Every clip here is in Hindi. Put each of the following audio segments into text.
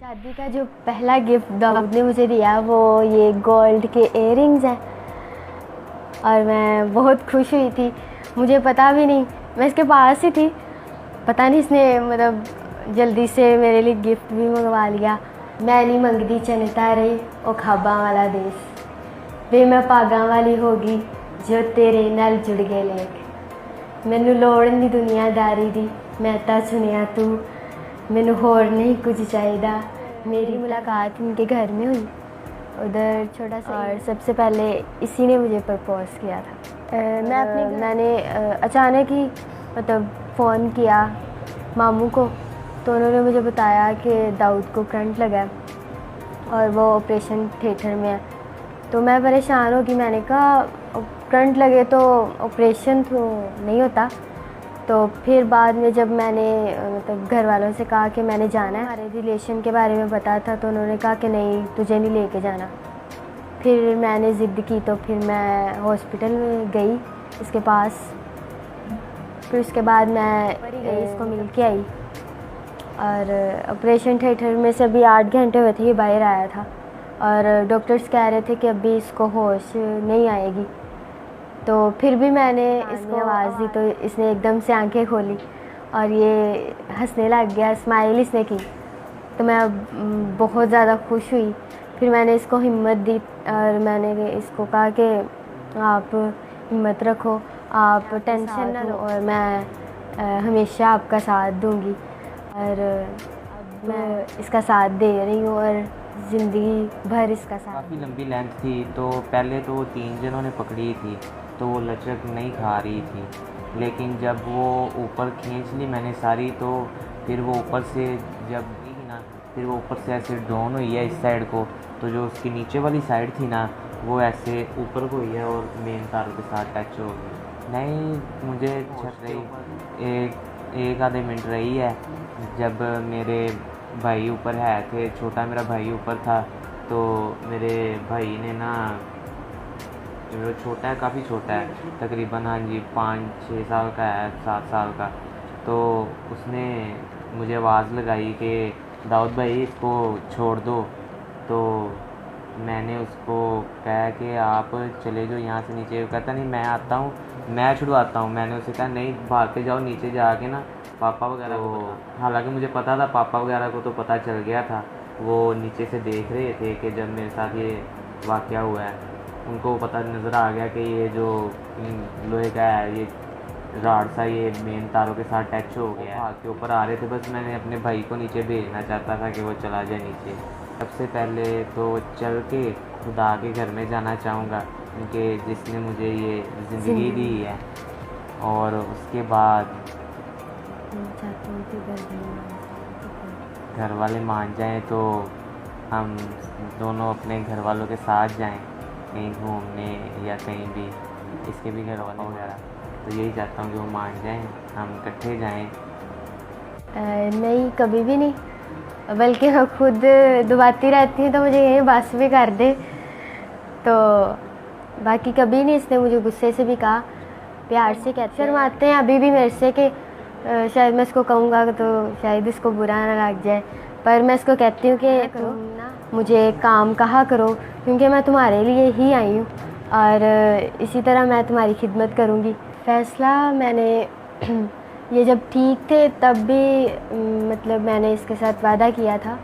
शादी का जो पहला गिफ्ट दाऊद ने मुझे दिया वो ये गोल्ड के इयररिंग्स हैं और मैं बहुत खुश हुई थी। मुझे पता भी नहीं, मैं इसके पास ही थी, पता नहीं इसने मतलब जल्दी से मेरे लिए गिफ्ट भी मंगवा लिया। मैं नहीं मंगदी चनता रही ओ खाबा वाला देश, वे मैं पागा वाली होगी जो तेरे नाल जुड़ गए लेक। मैनू लोड़ नहीं दुनियादारी दी, मैं ता चुनिया तू, मैनू होर नहीं कुछ चाहिदा। मेरी मुलाकात इनके घर में हुई, उधर छोटा सा, और सबसे पहले इसी ने मुझे प्रपोज़ किया था। मैंने अचानक ही मतलब फ़ोन किया मामू को, तो उन्होंने मुझे बताया कि दाऊद को करंट लगा है और वो ऑपरेशन थिएटर में है। तो मैं परेशान हो गई, मैंने कहा करंट लगे तो ऑपरेशन तो नहीं होता। तो फिर बाद में जब मैंने मतलब घर वालों से कहा कि मैंने जाना है, हमारे रिलेशन के बारे में पता था, तो उन्होंने कहा कि नहीं तुझे नहीं लेके जाना। फिर मैंने ज़िद की, तो फिर मैं हॉस्पिटल में गई इसके पास। फिर उसके बाद मैं इसको मिल के आई और ऑपरेशन थिएटर में से अभी 8 घंटे हुए थे ये बाहर आया था और डॉक्टर्स कह रहे थे कि अभी इसको होश नहीं आएगी। तो फिर भी मैंने इसको आवाज़ दी तो इसने एकदम से आंखें खोली और ये हंसने लग गया, स्माइल इसने की। तो मैं बहुत ज़्यादा खुश हुई। फिर मैंने इसको हिम्मत दी और मैंने इसको कहा कि आप हिम्मत रखो, आप टेंशन ना लो और मैं हमेशा आपका साथ दूंगी। और अब मैं इसका साथ दे रही हूँ और ज़िंदगी भर इसका साथ। काफ़ी लंबी लेंथ थी, तो पहले तो 3 जनों ने पकड़ी थी तो वो लचक नहीं खा रही थी, लेकिन जब वो ऊपर खींच ली मैंने सारी, तो फिर वो ऊपर से जब दी ना, फिर वो ऊपर से ऐसे डाउन हुई है इस साइड को, तो जो उसकी नीचे वाली साइड थी ना वो ऐसे ऊपर को हुई है और मेन तारों के साथ टच हो गई। नहीं, मुझे छट रही एक आधे मिनट रही है। जब मेरे भाई ऊपर है थे, छोटा मेरा भाई ऊपर था, तो मेरे भाई ने ना, जो छोटा है काफ़ी छोटा है तकरीबन, हाँ जी 5-6 साल का है, 7 साल का, तो उसने मुझे आवाज़ लगाई कि दाऊद भाई इसको छोड़ दो। तो मैंने उसको कहा कि आप चले जाओ यहाँ से नीचे। कहता नहीं मैं आता हूँ, मैं छुड़वाता हूँ। मैंने उसे कहा नहीं भाग के जाओ नीचे जाके ना पापा वगैरह को, हालांकि मुझे पता था पापा वगैरह को तो पता चल गया था, वो नीचे से देख रहे थे कि जब मेरे साथ ये वाक़या हुआ है, उनको पता नज़र आ गया कि ये जो लोहे का है ये राड सा ये मेन तारों के साथ टच हो गया है। भाग के ऊपर आ रहे थे, बस मैंने अपने भाई को नीचे भेजना चाहता था कि वो चला जाए नीचे। सबसे पहले तो चल के खुदा के घर में जाना चाहूँगा क्योंकि जिसने मुझे ये ज़िंदगी दी है, और उसके बाद घर वाले मान जाएं तो हम दोनों अपने घर वालों के साथ जाएं कहीं घूमने या कहीं भी, इसके भी घर वाले वगैरह। तो यही चाहता हूँ कि वो मान जाएं, हम इकट्ठे जाएं। नहीं, कभी भी नहीं, बल्कि मैं खुद दुबाती रहती हूँ तो मुझे यही बस भी कर दे। तो बाकी कभी नहीं इसने मुझे गुस्से से भी कहा, प्यार से कहते शर्माते हैं अभी भी मेरे से कि शायद मैं इसको कहूँगा तो शायद इसको बुरा ना लग जाए, पर मैं इसको कहती हूँ कि तुम ना मुझे काम कहा करो क्योंकि मैं तुम्हारे लिए ही आई हूँ और इसी तरह मैं तुम्हारी खिदमत करूँगी। फ़ैसला मैंने ये जब ठीक थे तब भी मतलब मैंने इसके साथ वादा किया था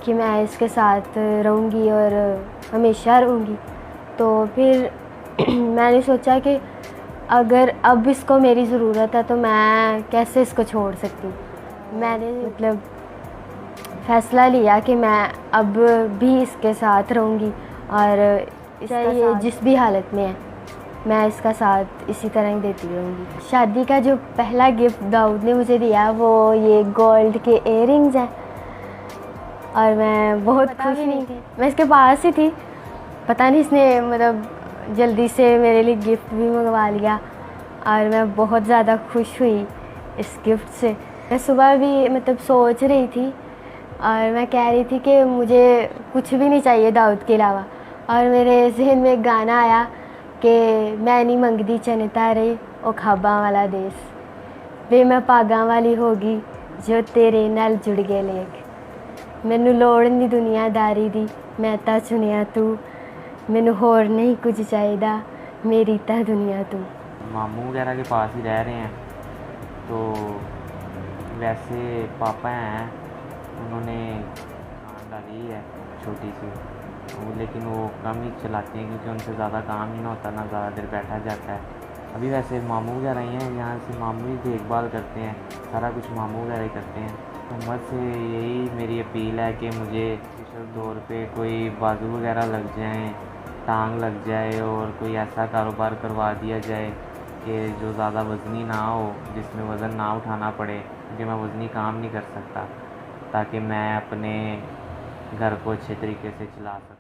कि मैं इसके साथ रहूँगी और हमेशा रहूँगी। तो फिर मैंने सोचा कि अगर अब इसको मेरी ज़रूरत है तो मैं कैसे इसको छोड़ सकती हूँ। मैंने मतलब फ़ैसला लिया कि मैं अब भी इसके साथ रहूँगी और चाहे जिस भी हालत में है मैं इसका साथ इसी तरह ही देती रहूँगी। शादी का जो पहला गिफ्ट दाऊद ने मुझे दिया वो ये गोल्ड के इयररिंग्स हैं और मैं बहुत खुश नहीं थी, मैं इसके पास ही थी, पता नहीं इसने मतलब जल्दी से मेरे लिए गिफ्ट भी मंगवा लिया और मैं बहुत ज़्यादा खुश हुई इस गिफ्ट से। मैं सुबह भी मतलब सोच रही थी और मैं कह रही थी कि मुझे कुछ भी नहीं चाहिए दाऊद के अलावा, और मेरे जहन में एक गाना आया कि मैं नहीं मंगदी चनता रही ओ खाबा वाला देश, वे मैं पागा वाली होगी जो तेरे नाल जुड़ गए लेक। ਮੈਨੂੰ ਲੋੜ ਨਹੀਂ ਦੁਨੀਆਦਾਰੀ ਦੀ, ਮੈਂ ਤਾਂ ਚੁਣਿਆ ਤੂੰ, ਮੈਨੂੰ ਹੋਰ नहीं कुछ चाहिदा, मेरी ਤਾਂ दुनिया तू। मामू वगैरह के पास ही रह रहे हैं। तो वैसे पापा हैं, उन्होंने दुकान डाली है छोटी सी, लेकिन वो कम ही चलाते हैं क्योंकि उनसे ज़्यादा काम ही ना होता, ना ज़्यादा देर बैठा जाता है। अभी वैसे मामू वगैरह ही हैं, यहाँ से मामू ही देखभाल करते हैं, सारा कुछ मामू वगैरह ही करते हैं। हुकूमत से यही मेरी अपील है कि मुझे स्पेशल तौर पे कोई बाजू वगैरह लग जाएं, टांग लग जाए और कोई ऐसा कारोबार करवा दिया जाए कि जो ज़्यादा वज़नी ना हो, जिसमें वज़न ना उठाना पड़े, क्योंकि मैं वज़नी काम नहीं कर सकता, ताकि मैं अपने घर को अच्छे तरीके से चला सकूँ।